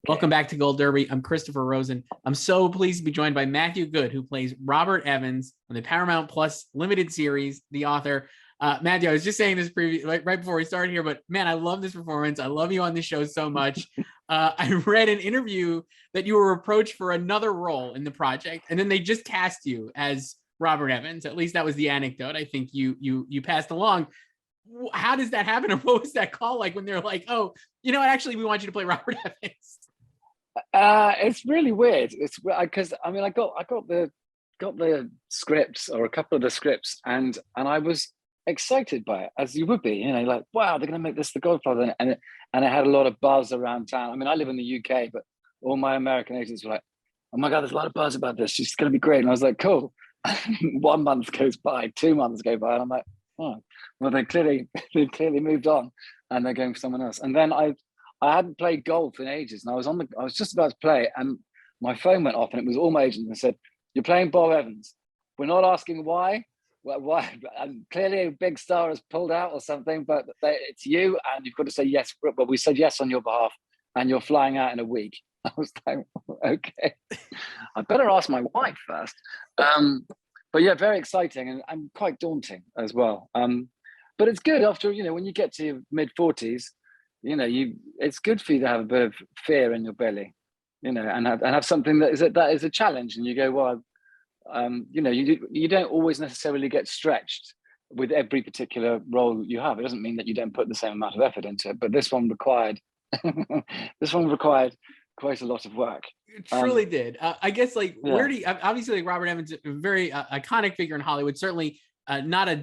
Welcome Okay. back to Gold Derby. I'm Christopher Rosen. I'm so pleased to be joined by Matthew Goode, who plays Robert Evans on the Paramount Plus limited series, the author. Matthew, I was just saying this right before we started here, but man, I love this performance. I love you on the show so much. I read an interview that you were approached for another role in the project, and then they just cast you as Robert Evans. At least that was the anecdote I think you passed along. How does that happen, or what was that call like when they're like, "Oh, you know what? Actually, we want you to play Robert Evans." It's really weird. It's because I got the scripts or a couple of the scripts, and I was excited by it, as you would be. Like, wow, they're going to make this the Godfather, and it had a lot of buzz around town. I mean, I live in the UK, but all my American agents were like, "Oh my God, there's a lot of buzz about this. She's going to be great." And I was like, "Cool." 1 month goes by, 2 months go by, and I'm like, "Oh, well, they clearly moved on, and they're going for someone else." And then I hadn't played golf in ages, and I was just about to play, and my phone went off, and it was all my agents, and said, "You're playing Bob Evans. We're not asking why. Well, why? And clearly, a big star has pulled out or something, but it's you, and you've got to say yes." But we said yes on your behalf, and you're flying out in a week. I was like, "Okay, I better ask my wife first." But yeah, very exciting and quite daunting as well. But it's good after when you get to your mid-40s, it's good for you to have a bit of fear in your belly, and have something that is a challenge, and you go, well, you don't always necessarily get stretched with every particular role you have. It doesn't mean that you don't put the same amount of effort into it, but this one required this one required quite a lot of work. It truly did. I guess Yeah, where do you obviously Robert Evans, a very iconic figure in Hollywood, certainly not a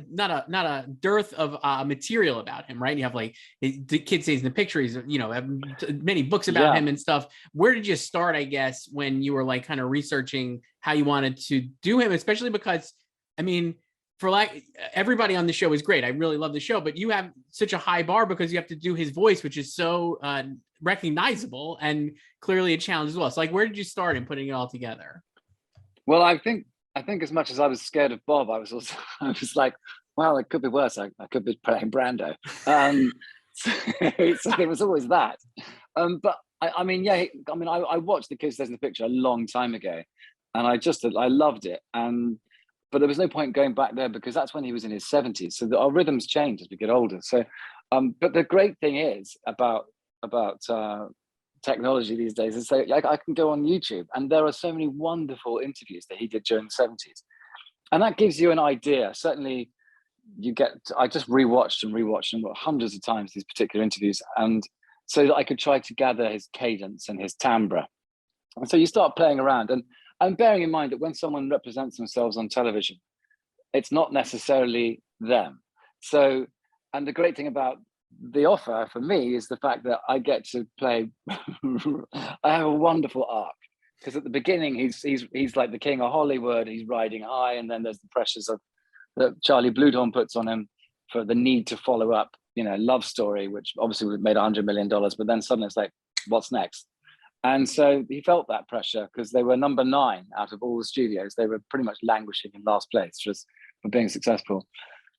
dearth of material about him, right? You have the kid stays in the picture. He's many books about yeah. him and stuff. Where did you start, I guess, when you were kind of researching how you wanted to do him, especially because, I mean, for everybody on the show is great. I really love the show, but you have such a high bar because you have to do his voice, which is so recognizable and clearly a challenge as well. So where did you start in putting it all together? Well, I think as much as I was scared of Bob, I was also I was like, well, it could be worse. I could be playing Brando. So, so there was always that. But I mean, yeah, I watched The Kid Stays in the Picture a long time ago, and I loved it. But there was no point going back there because that's when he was in his 70s. So our rhythms change as we get older. So, but the great thing is about technology these days is I can go on YouTube, and there are so many wonderful interviews that he did during the 70s, and that gives you an idea. Certainly, I just rewatched and hundreds of times these particular interviews, and so that I could try to gather his cadence and his timbre. And so you start playing around, and bearing in mind that when someone represents themselves on television, it's not necessarily them. So, and the great thing about the offer for me is the fact that I get to play. I have a wonderful arc because at the beginning he's like the king of Hollywood. He's riding high, and then there's the pressures of that Charlie Bluhdorn puts on him for the need to follow up, Love Story, which obviously would have made $100 million. But then suddenly it's like, what's next? And so he felt that pressure because they were number 9 out of all the studios. They were pretty much languishing in last place just for being successful.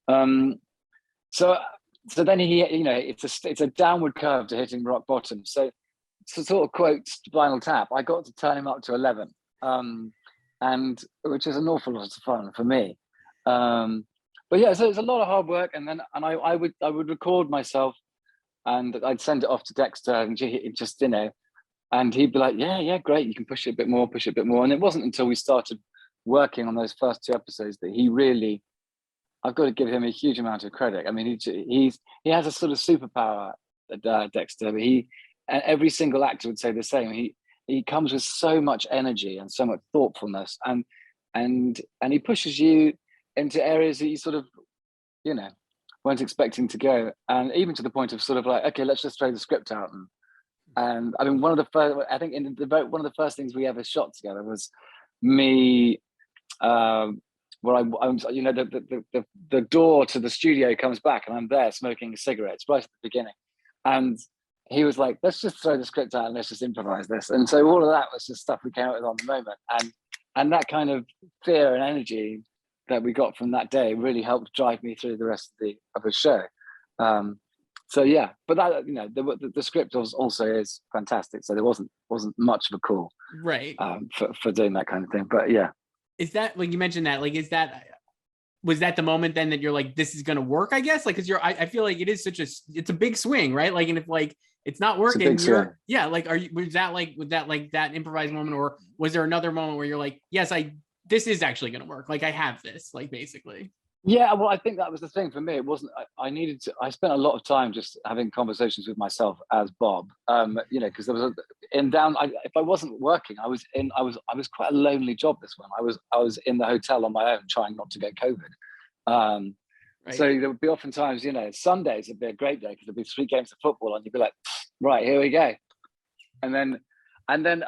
Um, so so then it's a downward curve to hitting rock bottom. So to sort of quote Spinal Tap, I got to turn him up to 11, and which is an awful lot of fun for me. But yeah, so it's a lot of hard work, and I would record myself, and I'd send it off to Dexter, and just and he'd be like, yeah, great, you can push it a bit more, and it wasn't until we started working on those first 2 episodes that he really. I've got to give him a huge amount of credit. I mean, he has a sort of superpower, Dexter. But and every single actor would say the same. He comes with so much energy and so much thoughtfulness, and he pushes you into areas that you sort of, weren't expecting to go, and even to the point of sort of like, okay, let's just throw the script out. And I mean, one of the first things we ever shot together was me. Where I'm the door to the studio comes back, and I'm there smoking cigarettes right at the beginning, and he was like, "Let's just throw the script out and let's just improvise this." And so all of that was just stuff we came up with on the moment, and that kind of fear and energy that we got from that day really helped drive me through the rest of the show. So yeah, but that, you know, the script also is fantastic. So there wasn't much of a call Right. for doing that kind of thing. But yeah. Is that, like you mentioned that, like, was that the moment then that you're like, this is gonna work, I guess? Like, because I feel like it's a big swing, right? Like, and if like it's not working, yeah, like, was that that improvised moment, or was there another moment where you're like, yes, this is actually gonna work, like I have this, like, basically? Yeah, well, I think that was the thing for me. It wasn't. I needed to. I spent a lot of time just having conversations with myself as Bob. You know, because there was if I wasn't working, I was quite a lonely job. This one, I was in the hotel on my own, trying not to get COVID. Right. So there would be oftentimes, you know, Sundays would be a great day because there'd be 3 games of football, and you'd be like, right, here we go, and then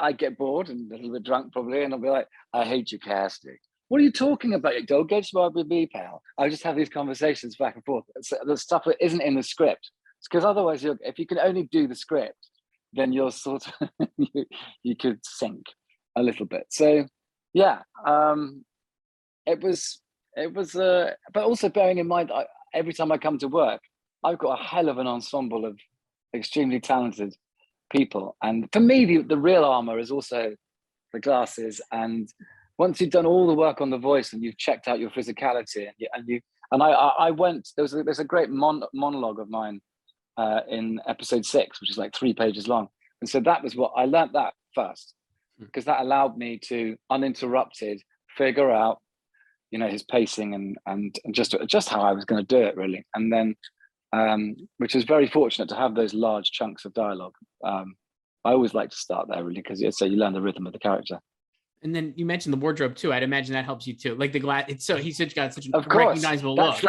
I'd get bored and a little bit drunk probably, and I'd be like, I hate you, casting. What are you talking about? You don't get smart with me, pal. I just have these conversations back and forth. So the stuff that isn't in the script. It's because otherwise, if you can only do the script, then you're sort of you could sink a little bit. So yeah, it was. But also bearing in mind, every time I come to work, I've got a hell of an ensemble of extremely talented people, and for me, the real armor is also the glasses. And once you've done all the work on the voice and you've checked out your physicality, I went, there's a great monologue of mine in episode 6, which is like 3 pages long, and so that was what I learned that first, because that allowed me to uninterrupted figure out, you know, his pacing and just how I was going to do it, really. And then which is very fortunate to have those large chunks of dialogue. I always like to start there, really, because so you learn the rhythm of the character. And then you mentioned the wardrobe too. I'd imagine that helps you too. Like the glass, he's got such a recognizable look.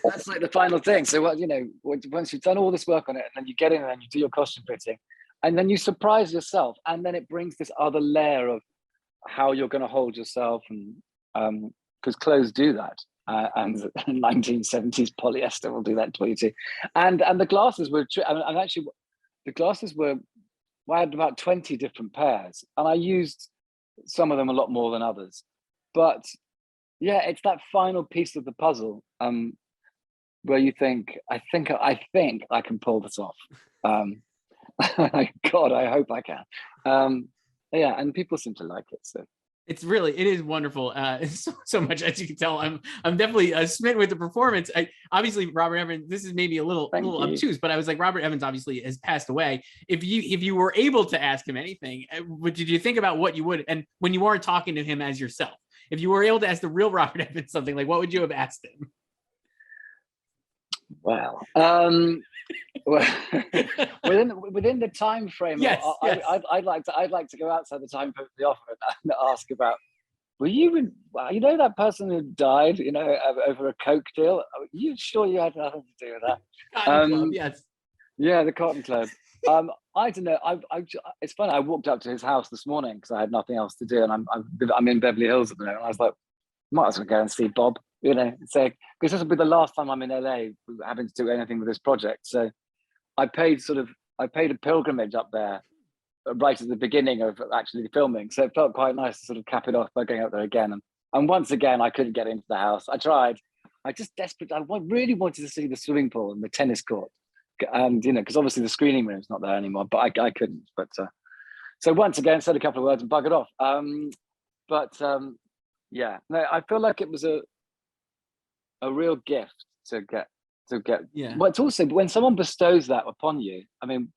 That's like the final thing. So what, you know, once you've done all this work on it, and then you get in and you do your costume fitting, and then you surprise yourself, and then it brings this other layer of how you're going to hold yourself, and because clothes do that, and 1970s polyester will do that to you too. And the glasses were, and actually, the glasses were. Well, I had about 20 different pairs, and I used some of them a lot more than others. But yeah, it's that final piece of the puzzle where you think, I think I can pull this off. God, I hope I can. Yeah, and people seem to like it. So it is wonderful. So much, as you can tell, I'm definitely smitten with the performance. Obviously Robert Evans, this is maybe a little obtuse, but I was like, Robert Evans obviously has passed away. If you were able to ask him anything, what did you think about what you would, and when you weren't talking to him as yourself, if you were able to ask the real Robert Evans something, like what would you have asked him? Well, within the time frame, yes, I'd like to go outside the time frame of the offer and ask about, were you that person who died, you know, over a Coke deal? Are you sure you had nothing to do with that? Cotton Club, yes. Yeah, the Cotton Club. I don't know. It's funny. I walked up to his house this morning because I had nothing else to do, and I'm in Beverly Hills at the moment. I was like, might as well go and see Bob, you know, say, because this will be the last time I'm in LA having to do anything with this project. So I paid a pilgrimage up there right at the beginning of actually filming. So it felt quite nice to sort of cap it off by going out there again. And once again, I couldn't get into the house. I tried. I really wanted to see the swimming pool and the tennis court. And, you know, because obviously the screening room's not there anymore, but I couldn't. But so once again, said a couple of words and buggered off. Yeah, no, I feel like it was a real gift to get. Yeah. But it's also when someone bestows that upon you. I mean,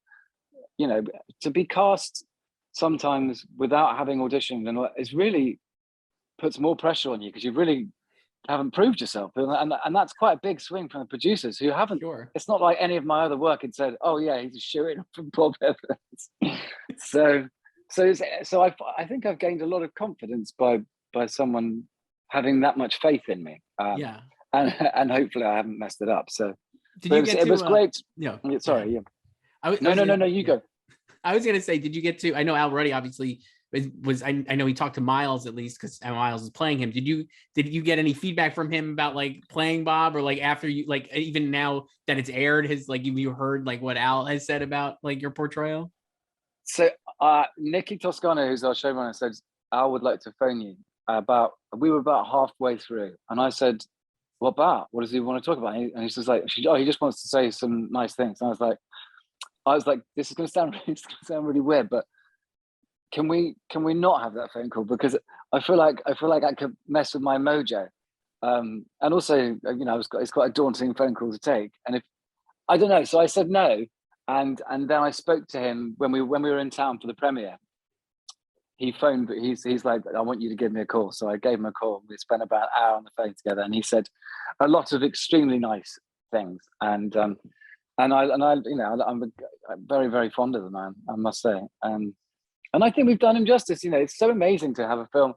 you know, to be cast sometimes without having auditioned and is really puts more pressure on you because you really haven't proved yourself, and that's quite a big swing from the producers who haven't. Sure. It's not like any of my other work had said, "Oh yeah, he's a shoo-in from Bob Evans." so I think I've gained a lot of confidence by someone having that much faith in me. Yeah. And hopefully I haven't messed it up. So it was great. Yeah. Sorry. Yeah. No, you go. I was going to say, did you get to, I know Al Ruddy obviously I know he talked to Miles at least because Miles is playing him. Did you get any feedback from him about like playing Bob, or like after you, like even now that it's aired, you heard like what Al has said about like your portrayal? So Nikki Toscano, who's our showrunner, said Al would like to phone you we were about halfway through, and I said, what about? What does he want to talk about? And he's just like, oh, he just wants to say some nice things. And I was like, this is going to sound really weird, but can we not have that phone call? Because I feel like I could mess with my mojo. And also, you know, it's quite a daunting phone call to take. And if I don't know, so I said no. And then I spoke to him when we were in town for the premiere. He phoned, but he's like, I want you to give me a call. So I gave him a call. We spent about an hour on the phone together, and he said a lot of extremely nice things. And I you know, I'm very, very fond of the man, I must say. And I think we've done him justice. You know, it's so amazing to have a film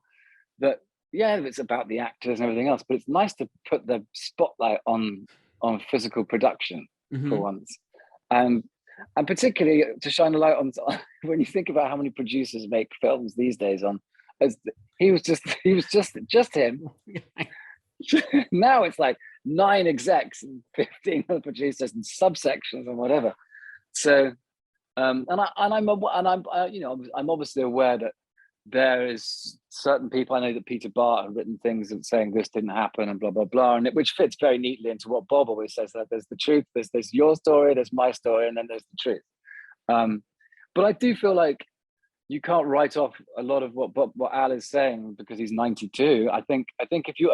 that, yeah, it's about the actors and everything else, but it's nice to put the spotlight on physical production for once. And particularly to shine a light on when you think about how many producers make films these days he was just him. Now it's like 9 execs and 15 other producers and subsections and whatever. So I'm obviously aware that there is certain people. I know that Peter Bart have written things saying this didn't happen and blah blah blah, and which fits very neatly into what Bob always says, that there's the truth, there's your story, there's my story, and then there's the truth. But I do feel like you can't write off a lot of what Al is saying because he's 92. I think if you're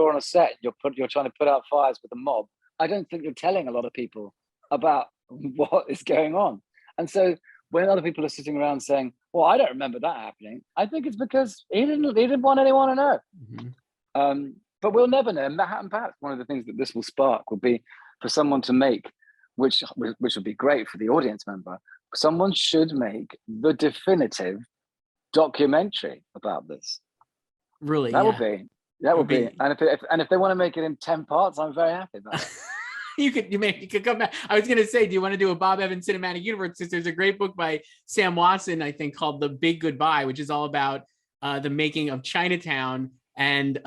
on a set, you're trying to put out fires with a mob, I don't think you're telling a lot of people about what is going on. And so when other people are sitting around saying, well, I don't remember that happening, I think it's because he didn't want anyone to know. But we'll never know. And perhaps one of the things that this will spark will be for someone to make, which would be great for the audience member, someone should make the definitive documentary about this. Really? That would be. And if they want to make it in 10 parts, I'm very happy about it. You could come back. I was going to say, do you want to do a Bob Evans cinematic universe? Because there's a great book by Sam Watson, I think, called The Big Goodbye, which is all about the making of Chinatown. And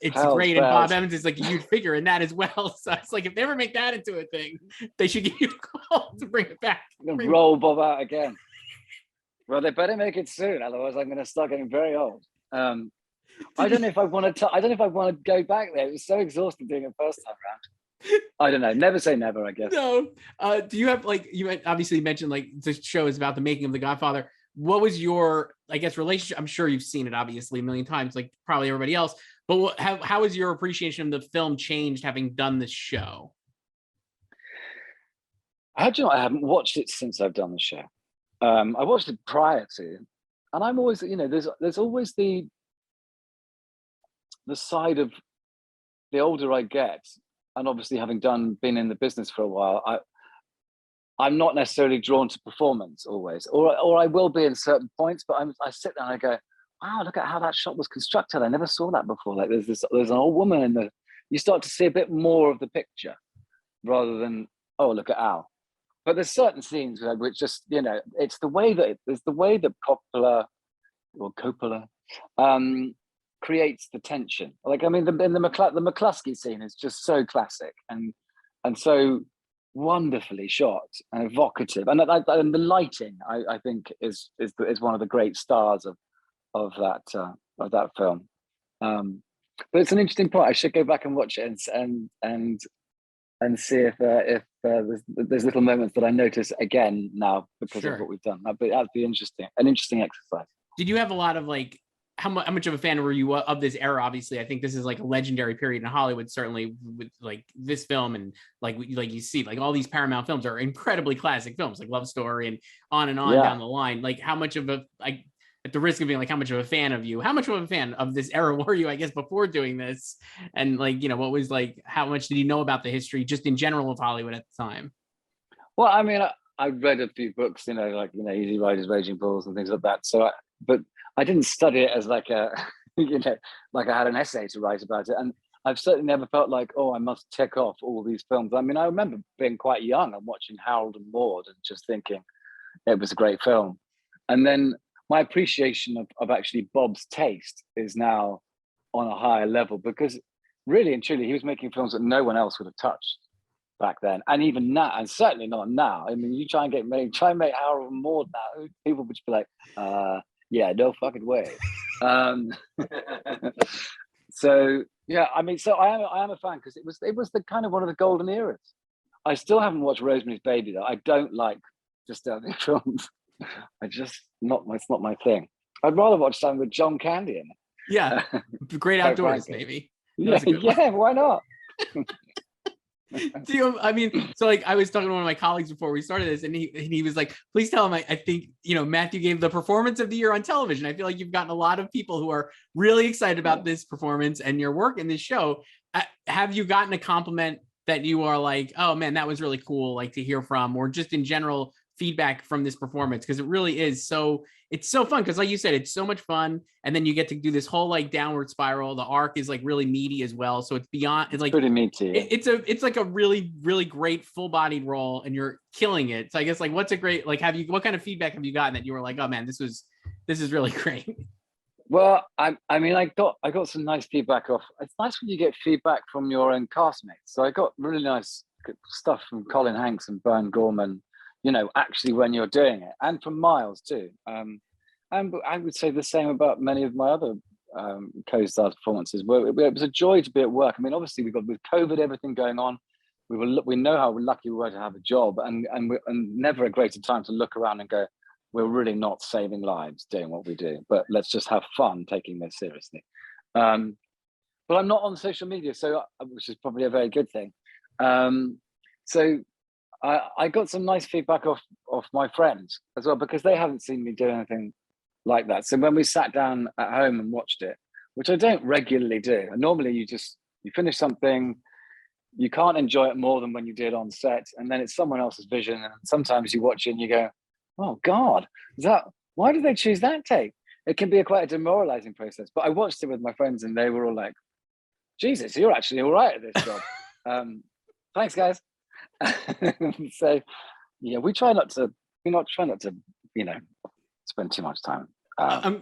it's great. And Bob Evans is like a huge figure in that as well. So it's like, if they ever make that into a thing, they should give you a call to bring it back. Roll Bob out again. Well, they better make it soon. Otherwise, I'm going to start getting very old. I don't know if I want to go back there. It was so exhausting doing it first time around. I don't know. Never say never, I guess. No. Do you have, like, you obviously mentioned, like, the show is about the making of The Godfather. What was your, I guess, relationship? I'm sure you've seen it obviously a million times, like probably everybody else. But how has your appreciation of the film changed having done this show? I haven't watched it since I've done the show. I watched it prior to, and I'm always, you know, there's always the side of the older I get. And obviously, having been in the business for a while, I'm not necessarily drawn to performance always, or I will be in certain points. But I sit there and I go, wow, look at how that shot was constructed. I never saw that before. Like there's an old woman in the. You start to see a bit more of the picture, rather than, oh, look at Al. But there's certain scenes which just, you know, it's the way that Coppola creates the tension. Like, I mean, the McCluskey scene is just so classic and so wonderfully shot and evocative, and the lighting, I think, is one of the great stars of that film. But it's an interesting point. I should go back and watch it and see if there's little moments that I notice again now because of what we've done. That'd be interesting, an interesting exercise. Did you have a lot of, like, how much of a fan were you of this era? Obviously, I think this is like a legendary period in Hollywood, certainly with like this film, and like you see, like all these Paramount films are incredibly classic films, like Love Story and on down the line. Like, how much of a, like, at the risk of being like, how much of a fan of this era were you, I guess, before doing this? And, like, you know, what was, like, how much did you know about the history just in general of Hollywood at the time? Well, I mean, I read a few books, you know, like, you know, Easy Riders, Raging Bulls and things like that. So, but I didn't study it as like a, you know, like I had an essay to write about it. And I've certainly never felt like, oh, I must tick off all these films. I mean, I remember being quite young and watching Harold and Maude and just thinking it was a great film. And then my appreciation of actually Bob's taste is now on a higher level, because really and truly, he was making films that no one else would have touched back then, and even now, and certainly not now. I mean, you try and make Harold and Maude now, people would just be like, yeah, no fucking way. So yeah, I mean, so I am a fan because it was the kind of one of the golden eras. I still haven't watched Rosemary's Baby though. I don't like disturbing films. It's not my thing. I'd rather watch something with John Candy in it. Yeah, great Quite outdoors, frankly. maybe. Yeah, why not? I mean, so like I was talking to one of my colleagues before we started this, and he was like, please tell him I think, you know, Matthew gave the performance of the year on television. I feel like you've gotten a lot of people who are really excited about this performance and your work in this show. Have you gotten a compliment that you are like, oh man, that was really cool, like to hear from, or just in general feedback from this performance? Because it really is it's so fun, because like you said, it's so much fun, and then you get to do this whole like downward spiral. The arc is like really meaty as well, so it's beyond, it's like pretty meaty. It's like a really, really great full-bodied role, and you're killing it. So I guess like what's a great, like, what kind of feedback have you gotten that you were like, oh man, this is really great? Well, I mean, I got some nice feedback off. It's nice when you get feedback from your own castmates. So I got really nice stuff from Colin Hanks and Bern Gorman, you know, actually when you're doing it, and from Miles too. And I would say the same about many of my other co-stars performances. Where it was a joy to be at work. I mean, obviously we got with COVID, everything going on. We know how lucky we were to have a job, and never a greater time to look around and go, we're really not saving lives doing what we do, but let's just have fun taking this seriously. But I'm not on social media, so which is probably a very good thing. So I got some nice feedback off my friends as well, because they haven't seen me do anything like that. So when we sat down at home and watched it, which I don't regularly do, and normally you finish something, you can't enjoy it more than when you did on set, and then it's someone else's vision, and sometimes you watch it and you go, oh God, why did they choose that take? It can be quite a demoralizing process. But I watched it with my friends and they were all like, Jesus, you're actually all right at this job. Thanks, guys. So yeah, we try not to, you know, spend too much time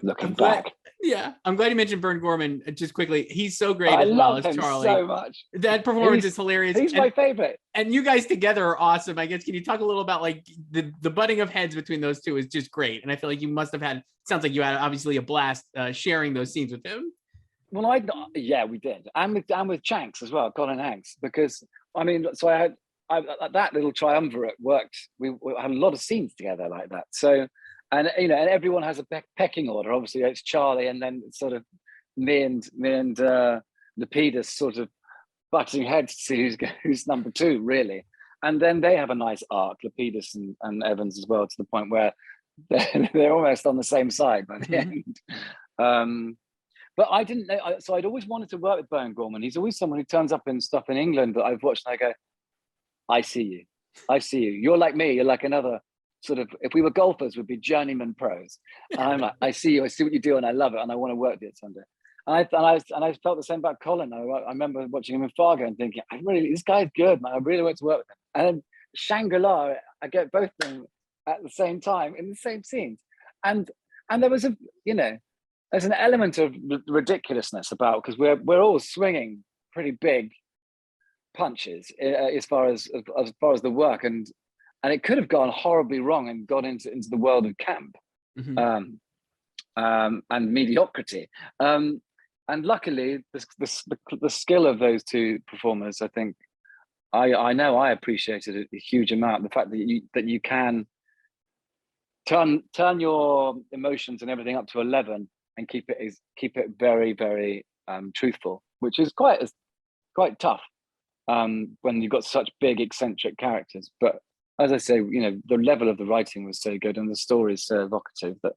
looking back. Yeah, I'm glad you mentioned Bern Gorman just quickly. He's so great I as well love as him Charlie. so much. That performance is hilarious. He's my favorite. And you guys together are awesome. I guess, can you talk a little about like the butting of heads between those two is just great. And I feel like you must have had, sounds like you had obviously a blast sharing those scenes with him. Well, yeah, we did. And with Chanks as well, Colin Hanks, because I mean, so I that little triumvirate worked. We had a lot of scenes together like that. So, and you know, and everyone has a pecking order. Obviously, it's Charlie, and then sort of me and Lapidus sort of butting heads to see who's number two, really. And then they have a nice arc, Lapidus and Evans as well, to the point where they're almost on the same side by the end. But I didn't know, so I'd always wanted to work with Bern Gorman. He's always someone who turns up in stuff in England that I've watched and I go, I see you. I see you. You're like me. You're like another sort of, if we were golfers, we'd be journeyman pros. And I'm like, I see you. I see what you do and I love it. And I want to work with you someday. And I felt the same about Colin. I remember watching him in Fargo and thinking, this guy's good, man. I really want to work with him. And then Shangri-La, I get both of them at the same time in the same scenes. And there was there's an element of ridiculousness about, because we're all swinging pretty big punches as far as the work, and it could have gone horribly wrong and gone into the world of camp and mediocrity. And luckily, the skill of those two performers, I think, I know I appreciated it a huge amount. The fact that you can turn your emotions and everything up to 11 and keep it very, very truthful, which is quite tough when you've got such big eccentric characters. But as I say, the level of the writing was so good and the story is so evocative that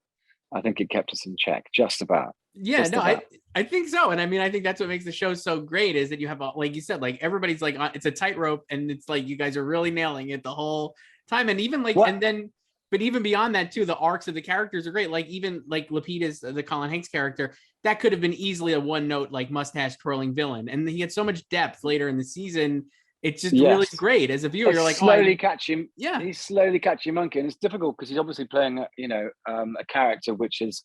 I think it kept us in check, just about. Yeah, no, I think so. And I mean, I think that's what makes the show so great, is that you have, like you said, like everybody's like, it's a tightrope, and it's like you guys are really nailing it the whole time. And even like, but even beyond that too, the arcs of the characters are great. Like even like Lapidus, the Colin Hanks character, that could have been easily a one note, like mustache twirling villain. And he had so much depth later in the season. It's just really great as a viewer. You're like, slowly catch him. Yeah, he's slowly catching monkey, and it's difficult because he's obviously playing, a character which is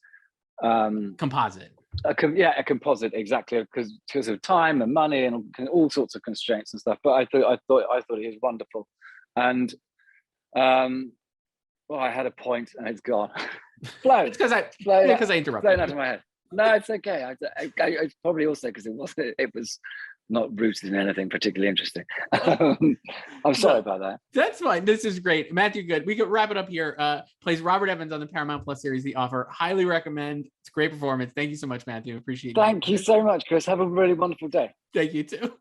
composite. A composite, exactly, because of time and money and all sorts of constraints and stuff. But I thought he was wonderful, and I had a point and it's gone. Flown. It's because I interrupted. Flown out of my head. No, it's okay. It's probably also because it was not rooted in anything particularly interesting. I'm sorry about that. That's fine. This is great. Matthew Goode. We could wrap it up here. Plays Robert Evans on the Paramount Plus series, The Offer. Highly recommend. It's a great performance. Thank you so much, Matthew. Appreciate it. Thank you so much, Chris. Have a really wonderful day. Thank you too.